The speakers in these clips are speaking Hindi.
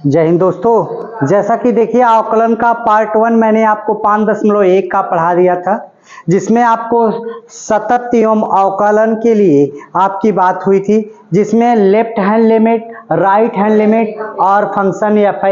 जय हिंद दोस्तों। जैसा कि देखिए अवकलन का पार्ट 1 मैंने आपको 5.1 का पढ़ा दिया था, जिसमें आपको सतत एवं अवकलन के लिए आपकी बात हुई थी, जिसमें left hand limit, right hand limit और फंक्शन एफ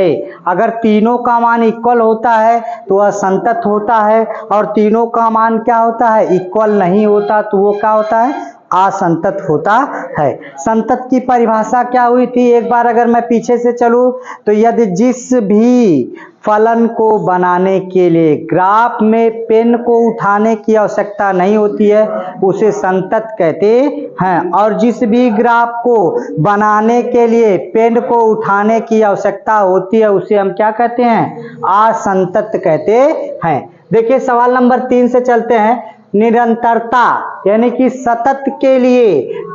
अगर तीनों का मान इक्वल होता है तो वह संतत होता है, और तीनों का मान क्या होता है, इक्वल नहीं होता तो वो क्या होता है, असंतत होता है। संतत की परिभाषा क्या हुई थी, एक बार अगर मैं पीछे से चलूं तो यदि जिस भी फलन को बनाने के लिए ग्राफ में पेन को उठाने की आवश्यकता नहीं होती है उसे संतत कहते हैं, और जिस भी ग्राफ को बनाने के लिए पेन को उठाने की आवश्यकता होती है उसे हम क्या कहते हैं, असंतत कहते हैं। देखिए सवाल नंबर 3 से चलते हैं। निरंतरता यानी कि सतत के लिए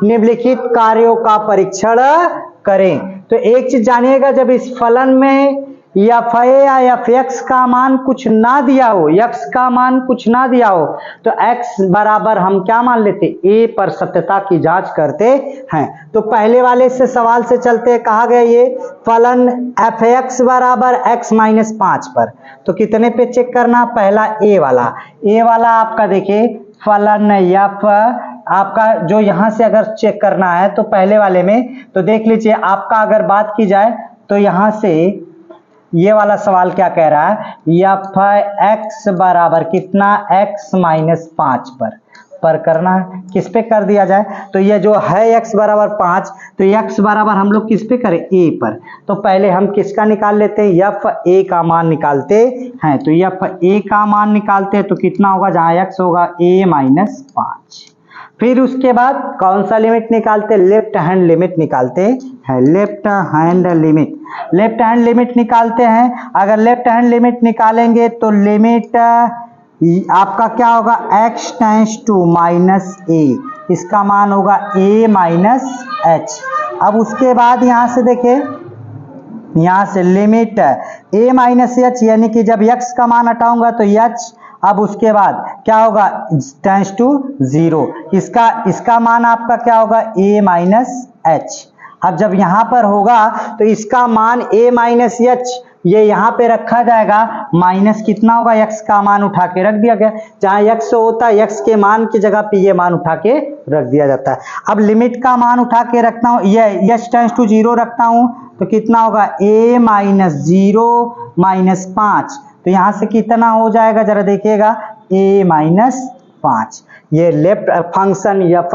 निम्नलिखित कार्यों का परीक्षण करें। तो एक चीज जानिएगा, जब इस फलन में एफ या एफ एक्स का मान कुछ ना दिया हो, एक्स का मान कुछ ना दिया हो, तो एक्स बराबर हम क्या मान लेते, ए पर सत्यता की जांच करते हैं। तो पहले वाले से सवाल से चलते, कहा गया ये फलन एफ एक्स बराबर एक्स माइनस 5 पर, तो कितने पे चेक करना, पहला ए वाला आपका देखिए फलन एफ आपका जो यहां से अगर चेक करना है तो पहले वाले में तो देख लीजिए आपका अगर बात की जाए तो यहां से ये वाला सवाल क्या कह रहा है, एफ एक्स बराबर कितना, एक्स माइनस 5 पर करना है। किस पे कर दिया जाए, तो ये जो है x बराबर 5, तो x बराबर हम लोग किस पे करें, a पर। तो पहले हम किसका निकाल लेते हैं, एफ ए का मान निकालते हैं। तो एफ ए का मान निकालते हैं तो कितना होगा, जहां x होगा a माइनस 5। फिर उसके बाद कौन सा लिमिट निकालते, लेफ्ट हैंड लिमिट निकालते हैं। लेफ्ट हैंड लिमिट निकालते हैं। अगर लेफ्ट हैंड लिमिट निकालेंगे तो लिमिट आपका क्या होगा, x टेंस टू माइनस ए, इसका मान होगा a माइनस एच। अब उसके बाद यहां से देखिए, यहां से लिमिट a माइनस एच यानी कि जब x का मान हटाऊंगा तो h, अब उसके बाद क्या होगा, टेंस टू 0, इसका मान आपका क्या होगा, a माइनस एच। अब जब यहां पर होगा तो इसका मान a माइनस एच ये यहाँ पे रखा जाएगा, माइनस कितना होगा, x का मान उठा के रख दिया गया, जहां x होता है x के मान की जगह पे ये मान उठा के रख दिया जाता है। अब लिमिट का मान उठा के रखता हूँ, ये h टेंस टू 0 रखता हूँ तो कितना होगा, a माइनस 0 माइनस 5, तो यहां से कितना हो जाएगा जरा देखिएगा, a माइनस 5। ये लेफ्ट फंक्शन एफ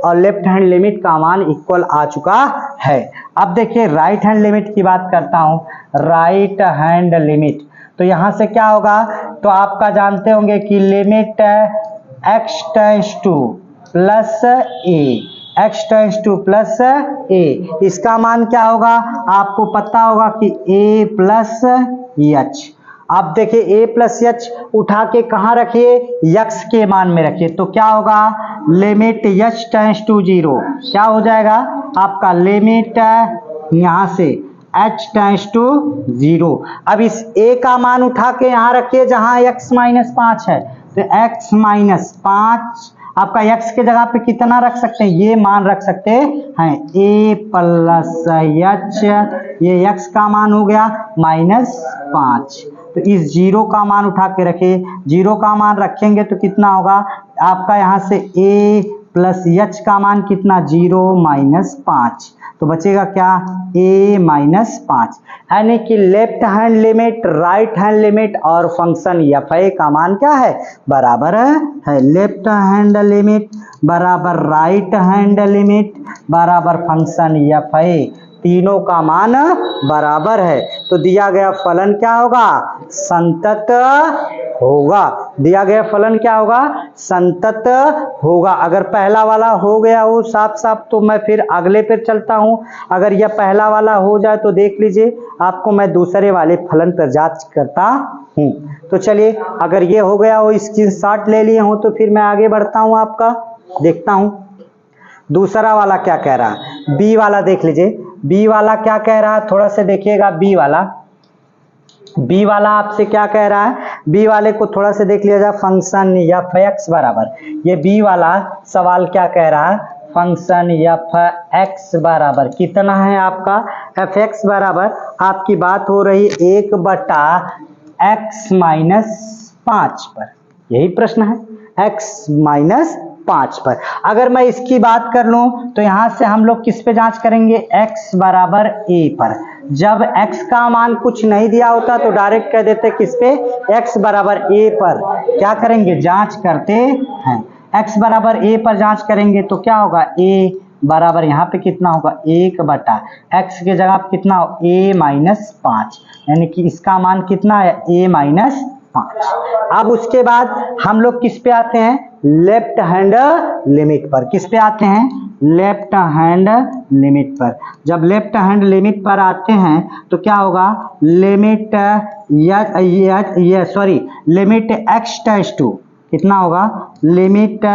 और लेफ्ट हैंड लिमिट का मान इक्वल आ चुका है। अब देखिए राइट हैंड लिमिट की बात करता हूं। राइट हैंड लिमिट तो यहां से क्या होगा, तो आपका जानते होंगे कि limit x tends to plus a, x tends to plus a, इसका मान क्या होगा, आपको पता होगा कि a प्लस एच। अब देखिए a प्लस एच उठा के कहाँ रखिए, x के मान में रखिए, तो क्या होगा, लिमिट h टेंस टू 0 क्या हो जाएगा आपका, लिमिट यहां से h टेंस टू 0। अब इस a का मान उठा के यहां रखिए जहां x माइनस 5 है, तो x माइनस 5 आपका x के जगह पे कितना रख सकते हैं, ये मान रख सकते हैं a प्लस एच, ये x का मान हो गया माइनस 5। तो इस 0 का मान उठा के रखे, 0 का मान रखेंगे तो कितना होगा आपका, यहां से a प्लस एच का मान कितना, 0 माइनस 5, तो बचेगा क्या, a माइनस 5। यानी कि left hand limit, right hand limit और फंक्शन एफ का मान क्या है, बराबर है। लेफ्ट हैंड लिमिट बराबर राइट हैंड लिमिट बराबर फंक्शन एफ, तीनों का मान बराबर है। तो दिया गया फलन क्या होगा, संतत होगा। दिया गया फलन क्या होगा, संतत होगा। अगर पहला वाला हो गया हो साफ साफ तो मैं फिर अगले पर चलता हूं, अगर यह पहला वाला हो जाए तो देख लीजिए आपको मैं दूसरे वाले फलन पर जांच करता हूं। तो चलिए अगर ये हो गया हो, स्क्रीनशॉट ले लिए हो, तो फिर मैं आगे बढ़ता हूं, आपका देखता हूं दूसरा वाला क्या कह रहा है। बी वाला देख लीजिए, बी वाला क्या कह रहा है, थोड़ा सा देखिएगा। बी वाला आपसे क्या कह रहा है, बी वाले को थोड़ा सा देख लिया जाए। फंक्शन एफ एक्स बराबर, ये बी वाला सवाल क्या कह रहा है, फंक्शन एफ एक्स बराबर कितना है आपका, एफ एक्स बराबर आपकी बात हो रही 1/x - 5 पर, यही प्रश्न है, x - 5 पर। अगर मैं इसकी बात कर लूं तो यहां से हम लोग किस पे जांच करेंगे, x बराबर a पर। जब x का मान कुछ नहीं दिया होता तो डायरेक्ट कह देते किस पे, x बराबर a पर क्या करेंगे, जांच करते हैं। x बराबर a पर जांच करेंगे तो क्या होगा, a बराबर यहाँ पे कितना होगा, 1/x के जगह कितना हो, a - 5, यानी कि इसका मान कितना है, a - 5। अब उसके बाद हम लोग किस पे आते हैं, लेफ्ट हैंड लिमिट पर। किस पे आते हैं, लेफ्ट हैंड लिमिट पर। जब लेफ्ट हैंड लिमिट पर आते हैं तो क्या होगा, limit limit x tends to कितना होगा, लिमिट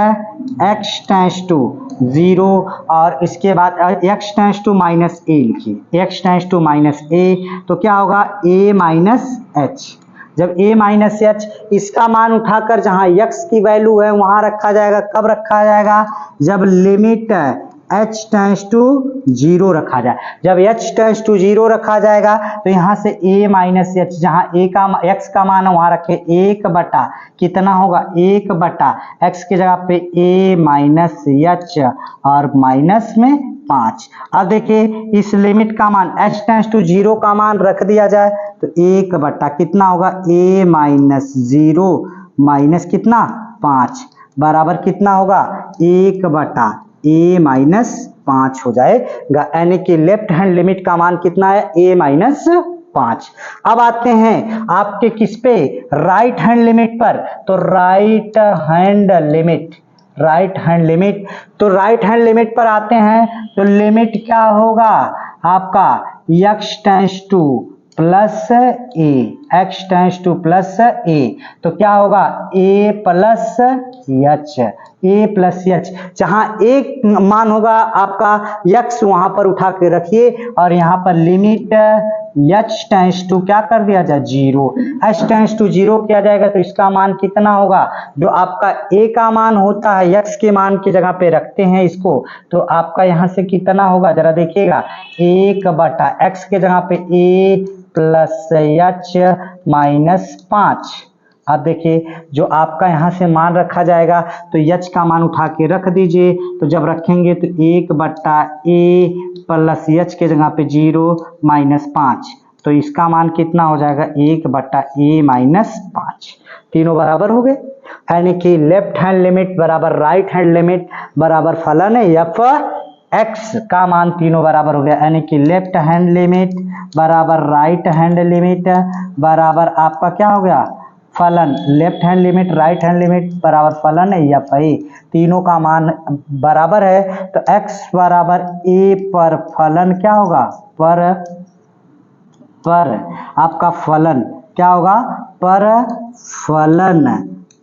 x टेंड्स टू 0 और इसके बाद x टेंड्स टू -a लिखिए, x टेंड्स टू -a तो क्या होगा, a - h। जब a - h इसका मान उठाकर जहां x की वैल्यू है वहां रखा जाएगा। कब रखा जाएगा, जब लिमिट h टेंड्स टू 0 रखा जाए। जब h टेंड्स टू 0 रखा जाएगा तो यहाँ से a - h, जहाँ x का मान है वहां रखे 1 कितना होगा, 1/x के जगह पे a - h और माइनस में 5। अब देखिए इस लिमिट का मान h टेंड्स टू 0 का मान रख दिया जाए तो 1 कितना होगा, a - 0 माइनस कितना 5 बराबर कितना होगा, 1/a - 5 हो जाएगा। यानी कि लेफ्ट हैंड लिमिट का मान कितना है, a - 5। अब आते हैं आपके किस पे, राइट हैंड लिमिट पर। तो राइट हैंड लिमिट तो राइट हैंड लिमिट पर आते हैं तो लिमिट क्या होगा आपका, x tends two plus a, x tends two plus a तो क्या होगा, a प्लस h। जहां एक मान होगा आपका x वहां पर उठा के रखिए और यहाँ पर लिमिट h टेंड्स टू क्या कर दिया जाए, 0। h टेंड्स टू 0 किया जाएगा तो इसका मान कितना होगा, जो आपका a का मान होता है x के मान की जगह पे रखते हैं इसको, तो आपका यहाँ से कितना होगा जरा देखिएगा, 1/x के जगह पे a प्लस h - 5। अब देखिए जो आपका यहाँ से मान रखा जाएगा तो h का मान उठा के रख दीजिए। तो जब रखेंगे तो 1/a प्लस h के जगह पे 0 - 5 तो इसका मान कितना हो जाएगा, 1/a - 5। तीनों बराबर हो गए। यानी कि लेफ्ट हैंड लिमिट बराबर राइट हैंड लिमिट बराबर फलन है एफ एक्स का मान तीनों बराबर हो गया। यानी कि लेफ्ट हैंड लिमिट बराबर राइट हैंड लिमिट बराबर आपका क्या हो गया, फलन। Left hand limit right hand limit बराबर फलन है या पई, तीनों का मान बराबर है। तो x बराबर a पर फलन क्या होगा, पर आपका फलन क्या होगा, पर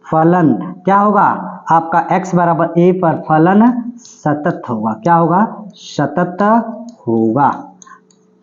फलन क्या होगा आपका, x बराबर a पर फलन सतत होगा। क्या होगा, सतत होगा।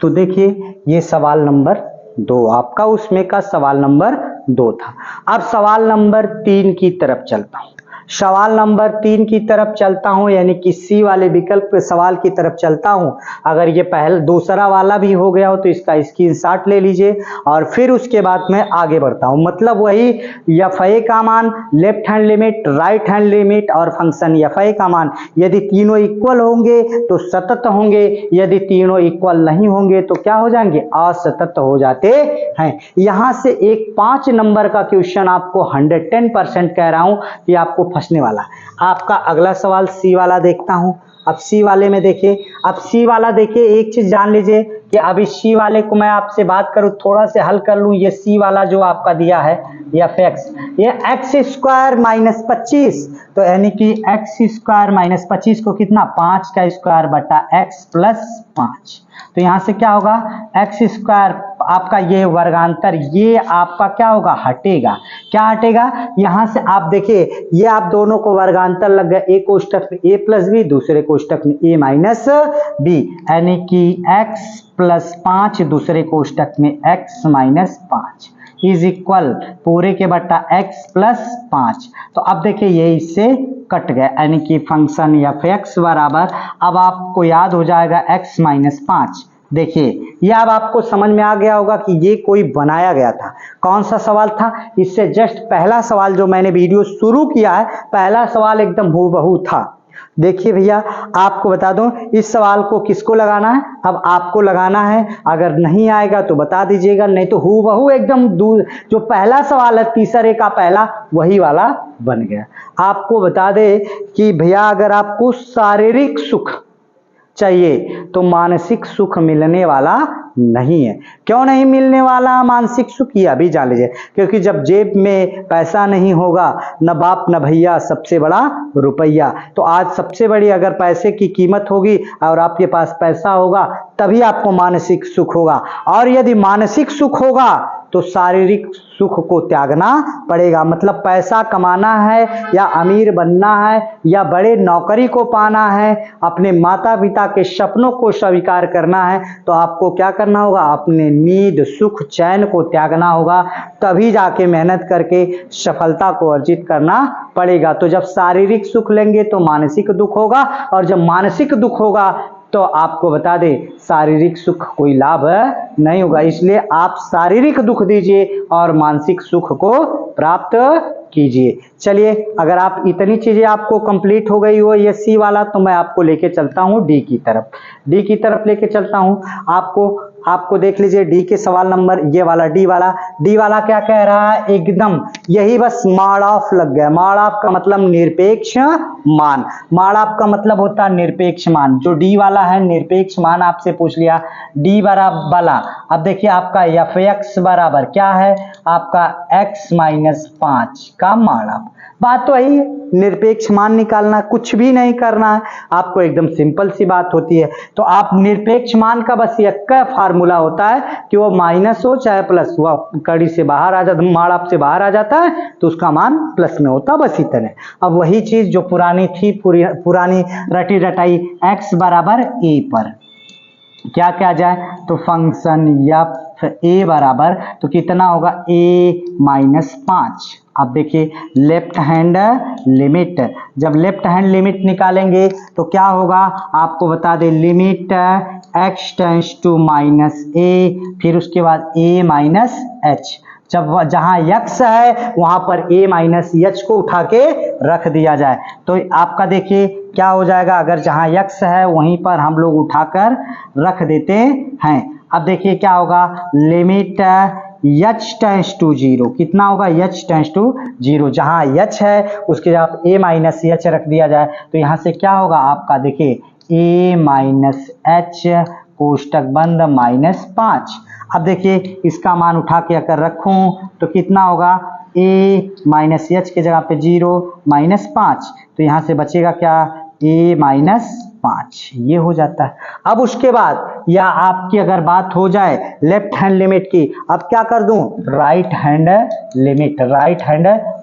तो देखिए ये सवाल नंबर 2 आपका, उसमें का सवाल नंबर 2 था। अब सवाल नंबर 3 की तरफ चलता हूं। सवाल नंबर 3 की तरफ चलता हूं, यानी कि सी वाले विकल्प सवाल की तरफ चलता हूं। अगर ये पहले दूसरा वाला भी हो गया हो तो इसका स्क्रीनशॉट ले लीजिए और फिर उसके बाद मैं आगे बढ़ता हूं। मतलब वही एफ ए का मान, left hand limit, right hand limit और फंक्शन एफ ए का मान यदि तीनों इक्वल होंगे तो सतत होंगे, यदि तीनों इक्वल नहीं होंगे तो क्या हो जाएंगे, असतत हो जाते हैं। यहां से एक 5 नंबर का क्वेश्चन आपको 110% कह रहा हूं कि आपको फंसने वाला। आपका अगला सवाल सी वाला देखता हूं। अब सी वाले में देखिए, अब सी वाला देखिए, एक चीज जान लीजिए कि अभी सी वाले को मैं आपसे बात करूं, थोड़ा से हल कर लूं। ये सी वाला जो आपका दिया है एफ एक्स, ये एक्स स्क्वायर माइनस 25, तो यानी कि एक्स स्क्वायर माइनस 25 को कितना, 5 का स्क्वायर बटा एक्स प्लस 5। तो यहां से क्या होगा, एक्स स्क्वायर आपका ये वर्गांतर, ये आपका क्या होगा, हटेगा। क्या हटेगा, यहां से आप देखिए ये आप दोनों को वर्गांतर लग गया, एक कोष्टक में a प्लस बी, दूसरे कोष्टक में a माइनस बी, यानी कि x प्लस 5 दूसरे कोष्टक में x माइनस 5 इज इक्वल पूरे के बट्टा x प्लस 5। तो अब देखिए ये इससे कट गए, यानी कि फंक्शन f(x) बराबर, अब आपको याद हो जाएगा x माइनस 5। देखिए ये अब आपको समझ में आ गया होगा कि ये कोई बनाया गया था। कौन सा सवाल था? इससे जस्ट पहला सवाल जो मैंने वीडियो शुरू किया है, पहला सवाल एकदम हूबहू था। देखिए भैया आपको बता दूं, इस सवाल को किसको लगाना है, अब आपको लगाना है। अगर नहीं आएगा तो बता दीजिएगा, नहीं तो हूबहू एकदम जो पहला सवाल है तीसरे का पहला, वही वाला बन गया। आपको बता दे कि भैया अगर आपको शारीरिक सुख चाहिए तो मानसिक सुख मिलने वाला नहीं है। क्यों नहीं मिलने वाला मानसिक सुख, ये अभी जान लीजिए। क्योंकि जब जेब में पैसा नहीं होगा, न बाप न भैया, सबसे बड़ा रुपया। तो आज सबसे बड़ी अगर पैसे की कीमत होगी और आपके पास पैसा होगा, तभी आपको मानसिक सुख होगा। और यदि मानसिक सुख होगा तो शारीरिक सुख को त्यागना पड़ेगा। मतलब पैसा कमाना है या अमीर बनना है या बड़े नौकरी को पाना है, अपने माता पिता के सपनों को स्वीकार करना है, तो आपको क्या करना होगा? अपने नींद, सुख, चैन को त्यागना होगा। तभी जाके मेहनत करके सफलता को अर्जित करना पड़ेगा। तो जब शारीरिक सुख लेंगे तो मानसिक दुख होगा, और जब मानसिक दुख होगा तो आपको बता दें शारीरिक सुख कोई लाभ नहीं होगा। इसलिए आप शारीरिक दुख दीजिए और मानसिक सुख को प्राप्त कीजिए। चलिए, अगर आप इतनी चीजें आपको कंप्लीट हो गई हो ये सी वाला, तो मैं आपको लेके चलता हूँ डी की तरफ। डी की तरफ लेके चलता हूँ आपको देख लीजिए डी के सवाल नंबर ये वाला डी वाला क्या कह रहा है? एकदम यही बस माड़ ऑफ लग गया। माड़ ऑफ का मतलब निरपेक्ष मान, माड़ ऑफ का मतलब होता है निरपेक्ष मान। जो डी वाला है निरपेक्ष मान आपसे पूछ लिया, डी बराबर वाला। अब देखिए आपका f(x) बराबर क्या है? आपका x माइनस 5 का माड़ ऑफ। बात तो वही है, निरपेक्ष मान निकालना, कुछ भी नहीं करना है आपको, एकदम सिंपल सी बात होती है। तो आप निरपेक्ष मान का बस एक का फार्मूला होता है कि वो माइनस हो चाहे प्लस, वो कड़ी से बाहर आ जाता, माड़ ऑफ से बाहर आ जाता है तो उसका मान प्लस में होता, बस इतना। अब वही चीज जो पुरानी थी, पुरानी रटी रटाई, x बराबर a पर क्या क्या जाए, तो फंक्शन f(a) बराबर, तो कितना होगा? a minus 5। अब देखिए लेफ्ट हैंड लिमिट, जब लेफ्ट हैंड लिमिट निकालेंगे तो क्या होगा आपको बता दें, limit x tends to minus a, फिर उसके बाद a माइनस h। जब जहां x है वहां पर a माइनस h को उठा के रख दिया जाए तो आपका देखिए क्या हो जाएगा। अगर जहां x है वहीं पर हम लोग उठाकर रख देते हैं। अब देखिए क्या होगा, लिमिट h टेंस टू 0, कितना होगा? h tends to 0। जहां h है उसके जगह a माइनस h रख दिया जाए तो यहां से क्या होगा आपका, देखिए a माइनस h कोष्टक बंद माइनस 5। अब देखिए इसका मान उठा के अगर रखूं तो कितना होगा, a माइनस h के जगह पे 0 माइनस 5, तो यहाँ से बचेगा क्या, a माइनस 5, ये हो जाता है। अब उसके बाद या आपकी अगर बात हो जाए लेफ्ट हैंड लिमिट की, अब क्या कर दूं, राइट हैंड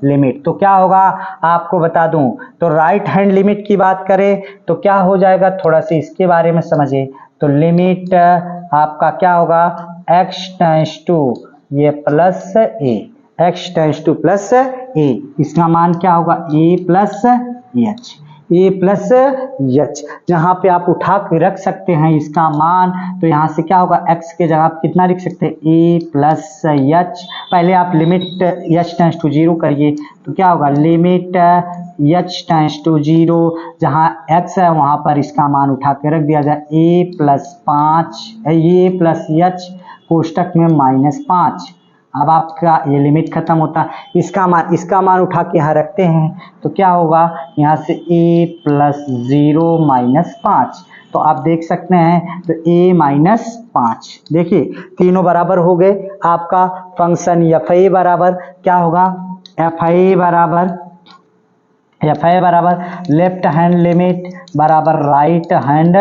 लिमिट। तो क्या होगा आपको बता दूं, तो राइट हैंड लिमिट की बात करें तो क्या हो जाएगा, थोड़ा सा इसके बारे में समझिए। तो लिमिट आपका क्या होगा, x टेंस टू ये plus a, x tends to plus a, इसका मान क्या होगा, a प्लस h। जहां पे आप उठा के रख सकते हैं इसका मान, तो यहाँ से क्या होगा, x के जगह आप कितना लिख सकते हैं, a प्लस h। पहले आप लिमिट h टेंस टू 0 करिए तो क्या होगा, लिमिट h टेंस टू 0, जहां x है वहां पर इसका मान उठा के रख दिया जाए, a plus 5, a plus h कोष्टक में माइनस 5। अब आपका ये लिमिट खत्म होता है, इसका मान उठा के यहाँ रखते हैं तो क्या होगा, यहाँ से a प्लस 0 माइनस 5। तो आप देख सकते हैं तो a माइनस 5, देखिए तीनों बराबर हो गए। आपका फंक्शन f(a) बराबर क्या होगा, f(a) बराबर लेफ्ट हैंड लिमिट बराबर राइट हैंड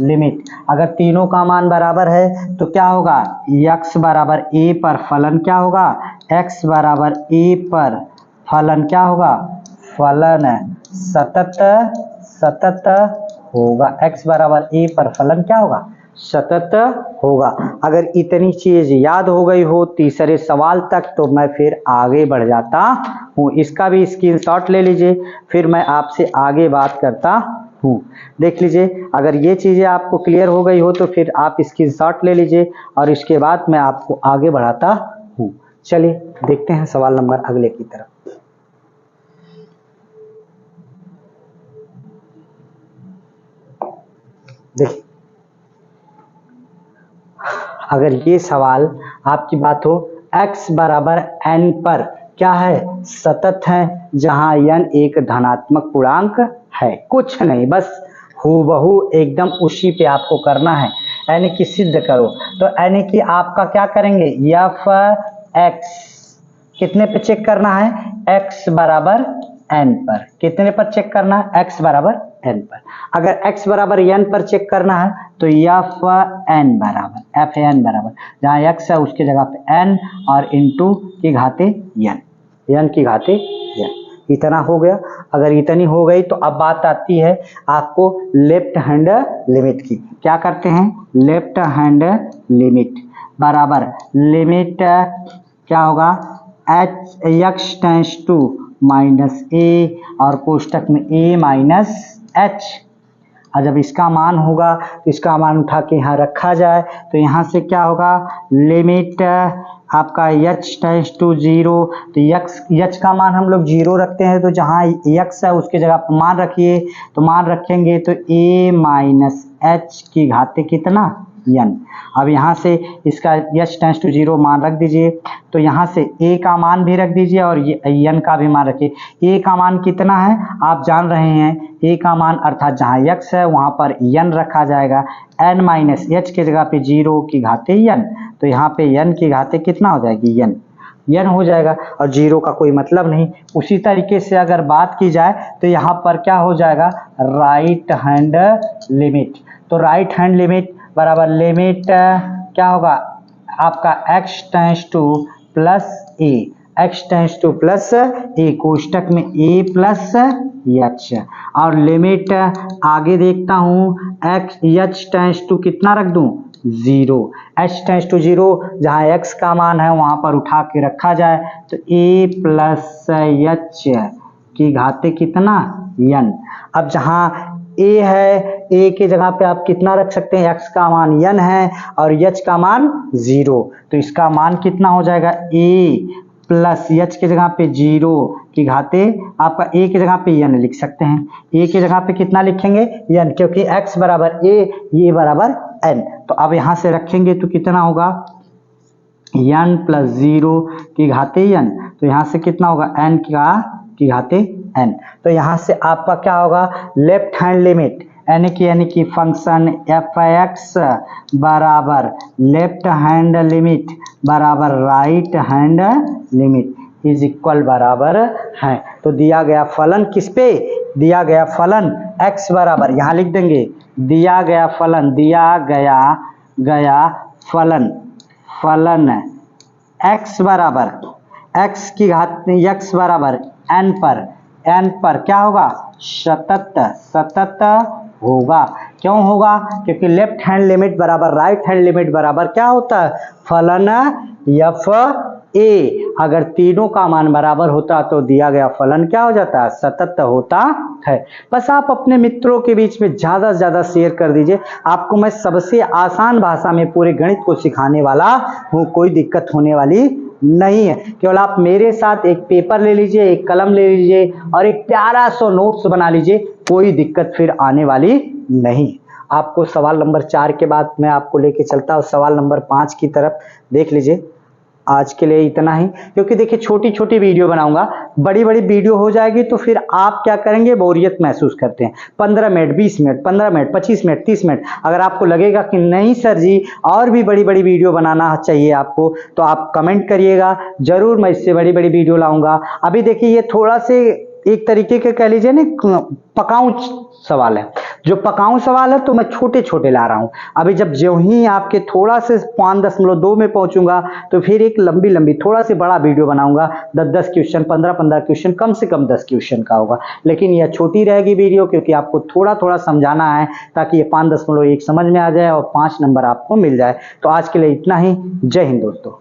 लिमिट। अगर तीनों का मान बराबर है तो क्या होगा, x बराबर a पर फलन क्या होगा, x बराबर a पर फलन क्या होगा, फलन सतत होगा। x बराबर a पर फलन क्या होगा, सतत होगा। अगर इतनी चीज याद हो गई हो तीसरे सवाल तक तो मैं फिर आगे बढ़ जाता हूँ। इसका भी स्क्रीनशॉट ले लीजिए, फिर मैं आपसे आगे बात करता हूँ। देख लीजिए, अगर ये चीजें आपको क्लियर हो गई हो तो फिर आप स्क्रीनशॉट ले लीजिए और इसके बाद मैं आपको आगे बढ़ाता हूँ। चलिए देखते हैं सवाल नंबर अगले की तरफ। देखिए, अगर ये सवाल आपकी बात हो x बराबर n पर क्या है, सतत है, जहां n एक धनात्मक पूर्णांक है, कुछ नहीं, बस हूबहू एकदम उसी पे आपको करना है, यानी कि सिद्ध करो। तो यानी कि आपका क्या करेंगे, एफ एक्स कितने पे चेक करना है, x बराबर n पर। कितने पर चेक करना है, x बराबर n पर। अगर x बराबर n पर चेक करना है तो एफ एन बराबर जहाँ x है उसके जगह पे n और इंटू की घाते n की घाते n। इतना हो गया। अगर इतनी हो गई तो अब बात आती है आपको लेफ्ट हैंड लिमिट की। क्या करते हैं, लेफ्ट हैंड लिमिट बराबर लिमिट क्या होगा, h x tends to minus a और कोष्टक में ए माइनस एच। और जब इसका मान होगा तो इसका मान उठा के यहाँ रखा जाए तो यहाँ से क्या होगा, लिमिट आपका h टेंस टू 0, तो h का मान हम लोग 0 रखते हैं, तो जहाँ x है उसके जगह पर मान रखिए, तो मान रखेंगे तो a माइनस एच की घाते कितना, n। अब यहाँ से इसका h टेंस टू 0 मान रख दीजिए, तो यहाँ से a का मान भी रख दीजिए और ये n का भी मान रखिए। a का मान कितना है आप जान रहे हैं, a का मान अर्थात जहाँ x है वहाँ पर n रखा जाएगा, n माइनस h के जगह पे 0 की घाते n, तो यहाँ पे n की घाते कितना हो जाएगी, n हो जाएगा और 0 का कोई मतलब नहीं। उसी तरीके से अगर बात की जाए तो यहाँ पर क्या हो जाएगा, राइट हैंड लिमिट। तो राइट हैंड लिमिट बराबर लिमिट क्या होगा आपका x tends to plus a, x tends to plus ए, कोष्टक में a प्लस h और लिमिट आगे देखता हूँ h टेंस टू कितना रख दूं, 0, h टेंस टू 0 जहाँ x का मान है वहां पर उठा के रखा जाए तो a प्लस h की घाते कितना, n। अब जहाँ a है, a के जगह पे आप कितना रख सकते हैं, x का मान n है और h का मान 0, तो इसका मान कितना हो जाएगा, a प्लस h के जगह पे 0 की घाते आपका a के जगह पे n लिख सकते हैं। a के जगह पे कितना लिखेंगे, n, क्योंकि x बराबर a, ये बराबर n। तो अब यहाँ से रखेंगे तो कितना होगा, n प्लस 0 की घाते n, तो यहाँ से कितना होगा, n की घाते n। तो यहाँ से आपका क्या होगा, लेफ्ट हैंड लिमिट यानी कि फंक्शन एफ एक्स बराबर लेफ्ट हैंड लिमिट बराबर right hand limit is equal बराबर है। तो दिया गया फलन किस पे, दिया गया फलन x बराबर, यहाँ लिख देंगे दिया गया फलन, दिया गया फलन x बराबर x की घात x बराबर n पर क्या होगा, सतत होगा। क्यों होगा, क्योंकि लेफ्ट हैंड लिमिट बराबर राइट हैंड लिमिट बराबर क्या होता है, फलन एफ ए। अगर तीनों का मान बराबर होता तो दिया गया फलन क्या हो जाता है, सतत होता है। बस आप अपने मित्रों के बीच में ज्यादा से ज्यादा शेयर कर दीजिए। आपको मैं सबसे आसान भाषा में पूरे गणित को सिखाने वाला हूँ, कोई दिक्कत होने वाली नहीं है। केवल आप मेरे साथ एक पेपर ले लीजिए, एक कलम ले लीजिए और एक प्यारा सा नोट्स बना लीजिए, कोई दिक्कत फिर आने वाली नहीं। आपको सवाल नंबर 4 के बाद मैं आपको लेके चलता हूँ सवाल नंबर 5 की तरफ। देख लीजिए, आज के लिए इतना ही, क्योंकि देखिए छोटी छोटी वीडियो बनाऊंगा, बड़ी बड़ी वीडियो हो जाएगी तो फिर आप क्या करेंगे, बोरियत महसूस करते हैं। 15 minute 20 minute 15 minute 25 minute 30 minute, अगर आपको लगेगा कि नहीं सर जी और भी बड़ी बड़ी वीडियो बनाना चाहिए आपको, तो आप कमेंट करिएगा, जरूर मैं इससे बड़ी बड़ी वीडियो लाऊंगा। अभी देखिए ये थोड़ा से एक तरीके के कह लीजिए ना पकाऊ सवाल है, जो पकाऊ सवाल है तो मैं छोटे छोटे ला रहा हूं। अभी जब जो ही आपके थोड़ा से 5.2 में पहुंचूंगा तो फिर एक लंबी लंबी थोड़ा से बड़ा वीडियो बनाऊंगा, 10-10 क्वेश्चन, 15-15 क्वेश्चन, कम से कम 10 क्वेश्चन का होगा। लेकिन यह छोटी रहेगी वीडियो क्योंकि आपको थोड़ा थोड़ा समझाना है ताकि ये 5.1 समझ में आ जाए और 5 नंबर आपको मिल जाए। तो आज के लिए इतना ही। जय हिंद दोस्तों।